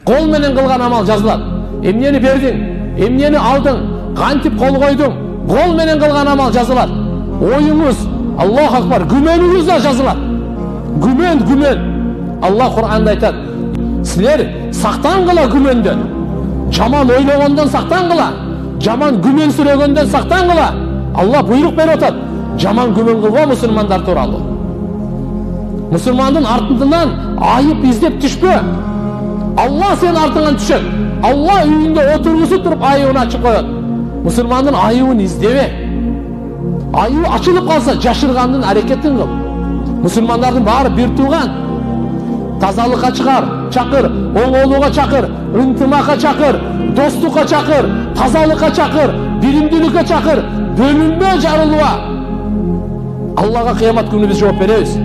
Кол менен кылган амал жазылат. Эмнени бердиң, эмнени алдың, кантип кол койдуң, кол менен кылган амал жазылат. Оюңуз, Аллаху акбар, күмөнүңүз да жазылат. Күмөн. Аллах Кур'анда айтат: "Силер сактангыла күмөндөн. Жаман ойлогондон сактангыла, жаман күмөн сүрөгөндөн сактангыла." Аллах буйрук берип атат. Жаман күмөн кылба мусулмандар тууралуу. Мусулмандын артынан айып издеп түшпө. Аллах сен артыңан түшөт. Аллах үйүндө отургусуп туруп айыбын ачып коет. Мусулмандын айыбын издебе. Айыбы ачылып калса, жашыргандын аракетин кыл. Мусулмандардын баары бир тууган. Тазалыкка чакыр, оңолууга чакыр, ынтымакка чакыр, достукка чакыр, тазалыкка чакыр, биримдүүлүккө чакыр, бөлүнбө жарылууга. Аллага кыямат күнү биз жооп беребиз.